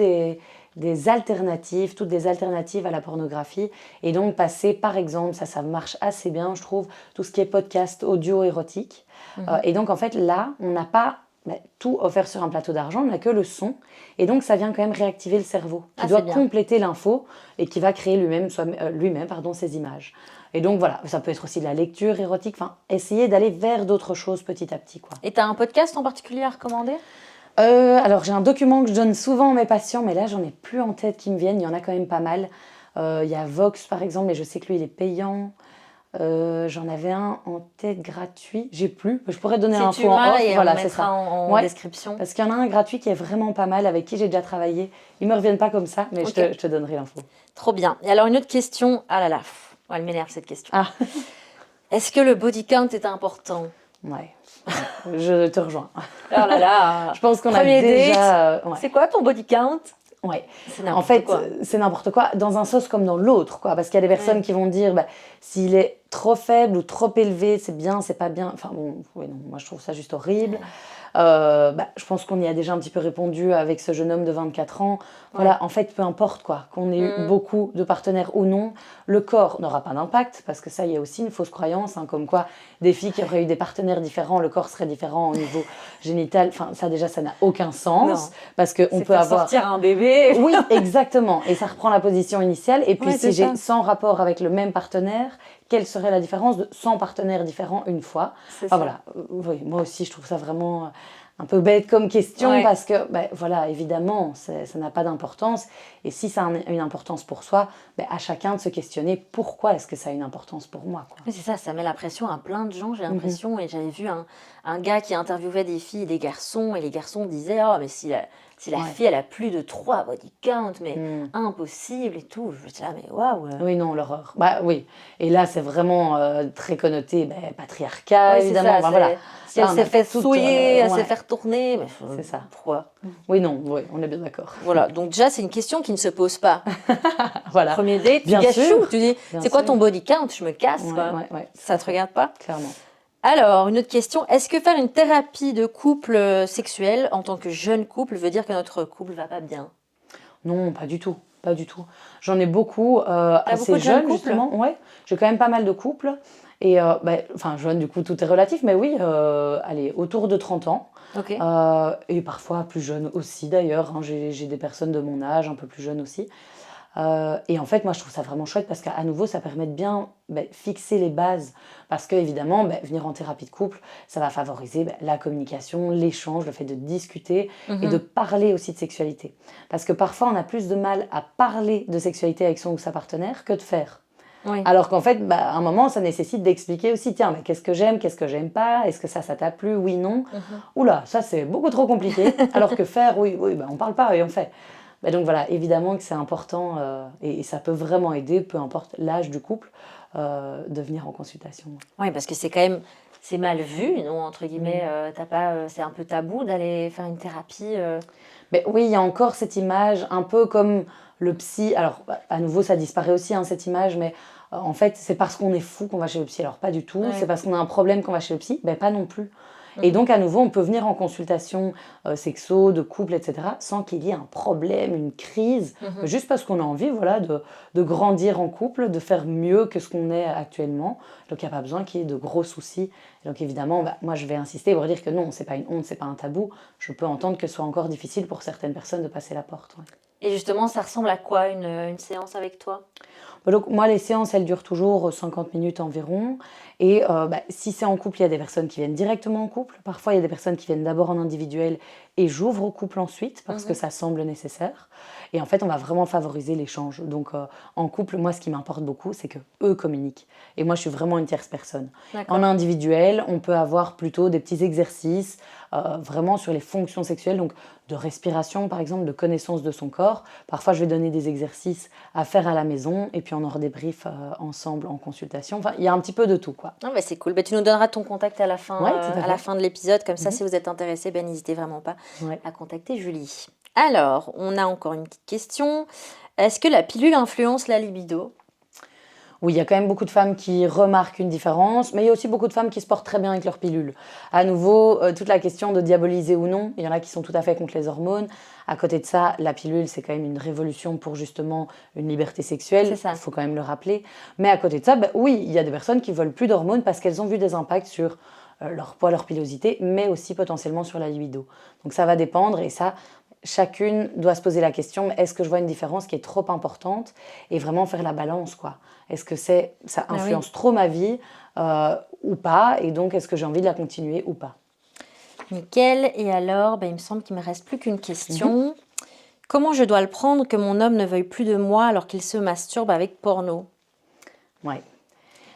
des alternatives, toutes des alternatives à la pornographie. Et donc, passer, par exemple, ça marche assez bien, je trouve, tout ce qui est podcast audio érotique. Et donc, en fait, là, on n'a pas tout offert sur un plateau d'argent, on n'a que le son. Et donc, ça vient quand même réactiver le cerveau, qui doit c'est bien. compléter l'info et qui va créer lui-même ces images. Et donc, voilà, ça peut être aussi de la lecture érotique, enfin, essayer d'aller vers d'autres choses petit à petit, quoi. Et tu as un podcast en particulier à recommander? Alors, j'ai un document que je donne souvent à mes patients, mais là, j'en ai plus en tête qui me viennent. Il y en a quand même pas mal. Il y a Vox, par exemple, mais je sais que lui, il est payant. J'en avais un en tête gratuit. J'ai plus. Je pourrais donner Si l'info tu en as, off. et Voilà, on c'est mettra ça. en Ouais, description. parce qu'il y en a un gratuit qui est vraiment pas mal, avec qui j'ai déjà travaillé. Ils me reviennent pas comme ça, mais Ok. je te donnerai l'info. Trop bien. Et alors, une autre question. Ah là là, elle m'énerve cette question. Ah, Est-ce que le body count est important? ouais. Je te rejoins. Oh là là. Je pense qu'on a Premier déjà... date. C'est quoi ton body count? Ouais. C'est En n'importe fait, quoi. c'est n'importe quoi, dans un sens comme dans l'autre, quoi. Parce qu'il y a des personnes qui vont dire, bah, s'il est trop faible ou trop élevé, c'est bien, c'est pas bien. Enfin bon, oui, non, moi je trouve ça juste horrible. Je pense qu'on y a déjà un petit peu répondu avec ce jeune homme de 24 ans. Voilà, en fait, peu importe quoi, qu'on ait eu beaucoup de partenaires ou non, le corps n'aura pas d'impact, parce que ça, il y a aussi une fausse croyance, hein, comme quoi des filles qui auraient eu des partenaires différents, le corps serait différent au niveau génital. Enfin, ça déjà, ça n'a aucun sens, Non. parce qu'on C'est peut faire avoir... sortir un bébé. Oui, exactement. Et ça reprend la position initiale. Et puis, Ouais, c'est si j'ai ça. 100 rapports avec le même partenaire, quelle serait la différence de 100 partenaires différents une fois? C'est Enfin, ça. voilà. Oui, moi aussi, je trouve ça vraiment un peu bête comme question Ouais. parce que, ben, voilà, évidemment, ça n'a pas d'importance. Et si ça a une importance pour soi, ben, à chacun de se questionner pourquoi est-ce que ça a une importance pour moi, quoi. Oui, c'est ça met la pression à plein de gens, j'ai Mhm. l'impression. Et j'avais vu un gars qui interviewait des filles et des garçons, et les garçons disaient: «Oh, mais si la Ouais. fille, elle a plus de 3 body count, mais Mm. impossible et tout». Je suis là, mais waouh! Oui, non, l'horreur. Bah oui. Et là, c'est vraiment très connoté ben, patriarcat, Oui, c'est évidemment. ça. Ben, voilà. Si elle Là, on s'est a fait toute. souiller, elle s'est Ouais, fait retourner, mais c'est ça. pourquoi? Oui, non, oui, on est bien d'accord. Voilà, donc déjà, c'est une question qui ne se pose pas. Voilà. Premier date, tu Bien gâches sûr. tout. Tu dis: Bien «C'est quoi ton sûr. body count?» Je me casse, Ouais, quoi. ouais, ouais. Ça te regarde pas? Clairement. Alors, une autre question. Est-ce que faire une thérapie de couple sexuel en tant que jeune couple veut dire que notre couple va pas bien? Non, pas du tout. Pas du tout. J'en ai beaucoup T'as beaucoup assez de jeunes jeunes, couples? justement. Ouais. J'ai quand même pas mal de couples. Et, ben, enfin, jeunes, du coup, tout est relatif. Mais oui, allez, autour de 30 ans. Ok. Et parfois plus jeunes aussi, d'ailleurs. Hein. J'ai des personnes de mon âge, un peu plus jeunes aussi. Et en fait, moi, je trouve ça vraiment chouette parce qu'à nouveau, ça permet de bien fixer les bases. Parce que, évidemment, venir en thérapie de couple, ça va favoriser la communication, l'échange, le fait de discuter et de Mhm. parler aussi de sexualité. Parce que parfois, on a plus de mal à parler de sexualité avec son ou sa partenaire que de faire. Oui. Alors qu'en fait, à un moment, ça nécessite d'expliquer aussi, tiens, mais qu'est-ce que j'aime pas, est-ce que ça t'a plu, oui, non. Mhm. Oula, ça c'est beaucoup trop compliqué. Alors que faire, oui, oui, on parle pas et on fait. Donc voilà, évidemment que c'est important et ça peut vraiment aider, peu importe l'âge du couple, de venir en consultation. Oui, parce que c'est quand même, c'est mal vu, non, entre guillemets. T'as pas, c'est un peu tabou d'aller faire une thérapie. Mais oui, il y a encore cette image, un peu comme le psy. Alors, à nouveau, ça disparaît aussi, hein, cette image, mais en fait, c'est parce qu'on est fou qu'on va chez le psy. Alors, pas du tout. Ouais. C'est parce qu'on a un problème qu'on va chez le psy. Pas non plus. Et Mhm. donc, à nouveau, on peut venir en consultation sexo, de couple, etc., sans qu'il y ait un problème, une crise, Mhm. juste parce qu'on a envie, voilà, de grandir en couple, de faire mieux que ce qu'on est actuellement. Donc, il n'y a pas besoin qu'il y ait de gros soucis. Et donc, évidemment, moi, je vais insister pour dire que non, c'est pas une honte, c'est pas un tabou. Je peux entendre que ce soit encore difficile pour certaines personnes de passer la porte. Ouais. Et justement, ça ressemble à quoi une séance avec toi? Donc, moi, les séances, elles durent toujours 50 minutes environ. Et si c'est en couple, il y a des personnes qui viennent directement en couple. Parfois, il y a des personnes qui viennent d'abord en individuel et j'ouvre au couple ensuite parce que Mhm. ça semble nécessaire. Et en fait, on va vraiment favoriser l'échange. Donc, en couple, moi, ce qui m'importe beaucoup, c'est que eux communiquent. Et moi, je suis vraiment une tierce personne. D'accord. En individuel, on peut avoir plutôt des petits exercices vraiment sur les fonctions sexuelles, donc de respiration, par exemple, de connaissance de son corps. Parfois, je vais donner des exercices à faire à la maison et puis on en redébriefe ensemble en consultation. Enfin, il y a un petit peu de tout, quoi. Ah, c'est cool. Tu nous donneras ton contact à la fin, Ouais, tout à à la fait. fin de l'épisode. Comme ça, Mhm. si vous êtes intéressé, n'hésitez vraiment pas Ouais. à contacter Julie. Alors, on a encore une petite question. Est-ce que la pilule influence la libido? Oui, il y a quand même beaucoup de femmes qui remarquent une différence, mais il y a aussi beaucoup de femmes qui se portent très bien avec leur pilule. À nouveau, toute la question de diaboliser ou non, il y en a qui sont tout à fait contre les hormones. À côté de ça, la pilule, c'est quand même une révolution pour justement une liberté sexuelle, C'est ça. il faut quand même le rappeler. Mais à côté de ça, oui, il y a des personnes qui veulent plus d'hormones parce qu'elles ont vu des impacts sur leur poids, leur pilosité, mais aussi potentiellement sur la libido. Donc ça va dépendre et ça, chacune doit se poser la question, est-ce que je vois une différence qui est trop importante et vraiment faire la balance, quoi. Est-ce que ça influence trop ma vie ou pas? Et donc, est-ce que j'ai envie de la continuer ou pas? Nickel. Et alors, il me semble qu'il me reste plus qu'une question. Comment je dois le prendre que mon homme ne veuille plus de moi alors qu'il se masturbe avec porno? Ouais.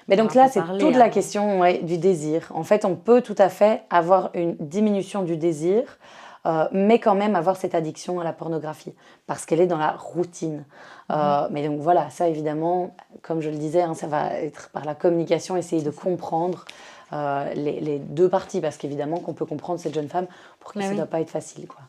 Mais donc On va là, en c'est parler, toute la hein. question du désir. En fait, on peut tout à fait avoir une diminution du désir, mais quand même avoir cette addiction à la pornographie, parce qu'elle est dans la routine. Mais donc voilà, ça évidemment, comme je le disais, hein, ça va être par la communication, essayer de comprendre les deux parties, parce qu'évidemment qu'on peut comprendre cette jeune femme pour qui ça ne doit pas être facile, quoi.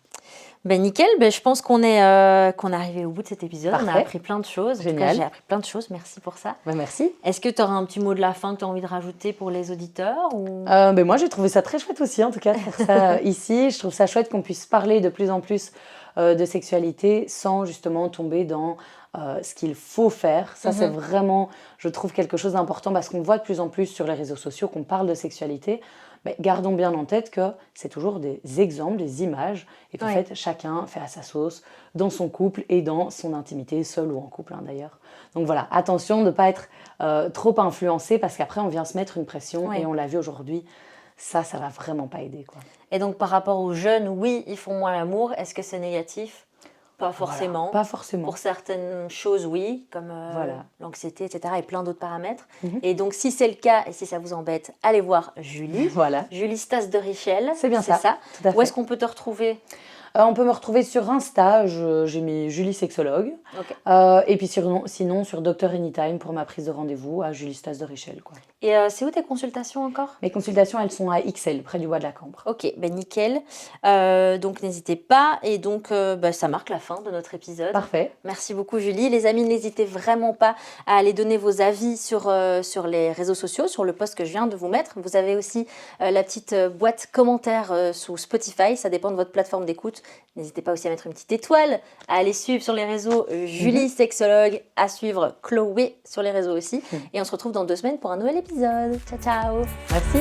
Nickel, je pense qu'on est arrivé au bout de cet épisode. Parfait. On a appris plein de choses. Génial. En tout cas, j'ai appris plein de choses. Merci pour ça. Merci. Est-ce que tu auras un petit mot de la fin que tu as envie de rajouter pour les auditeurs ou... Moi, j'ai trouvé ça très chouette aussi, en tout cas, de faire ça ici. Je trouve ça chouette qu'on puisse parler de plus en plus de sexualité sans justement tomber dans ce qu'il faut faire. Ça, c'est vraiment, je trouve, quelque chose d'important parce qu'on voit de plus en plus sur les réseaux sociaux qu'on parle de sexualité. Mais gardons bien en tête que c'est toujours des exemples, des images, et qu'en fait, chacun fait à sa sauce dans son couple et dans son intimité, seul ou en couple d'ailleurs. Donc voilà, attention de ne pas être trop influencé parce qu'après, on vient se mettre une pression et on l'a vu aujourd'hui, ça va vraiment pas aider, quoi. Et donc par rapport aux jeunes, oui, ils font moins l'amour. Est-ce que c'est négatif? Pas Voilà, forcément. pas forcément. Pour certaines choses, oui, comme Voilà. l'anxiété, etc. et plein d'autres paramètres. Mhm. Et donc si c'est le cas et si ça vous embête, allez voir Julie. Voilà, Julie Stas de Richel. c'est bien ça. Tout à Où est-ce fait. qu'on peut te retrouver? On peut me retrouver sur Insta, j'ai mis Julie Sexologue. Ok. Et puis sinon sur Dr Anytime pour ma prise de rendez-vous à Julie Stas de Richel, quoi. Et c'est où tes consultations encore? Mes consultations, elles sont à XL, près du Bois de la Cambre. Ok, ben nickel. Donc n'hésitez pas. Et donc ça marque la fin de notre épisode. Parfait. Merci beaucoup Julie. Les amis, n'hésitez vraiment pas à aller donner vos avis sur les réseaux sociaux, sur le post que je viens de vous mettre. Vous avez aussi la petite boîte commentaires sous Spotify, ça dépend de votre plateforme d'écoute. N'hésitez pas aussi à mettre une petite étoile, à aller suivre sur les réseaux Julie Sexologue, à suivre Chloé sur les réseaux aussi. Et on se retrouve dans 2 semaines pour un nouvel épisode. Ciao ciao. Merci.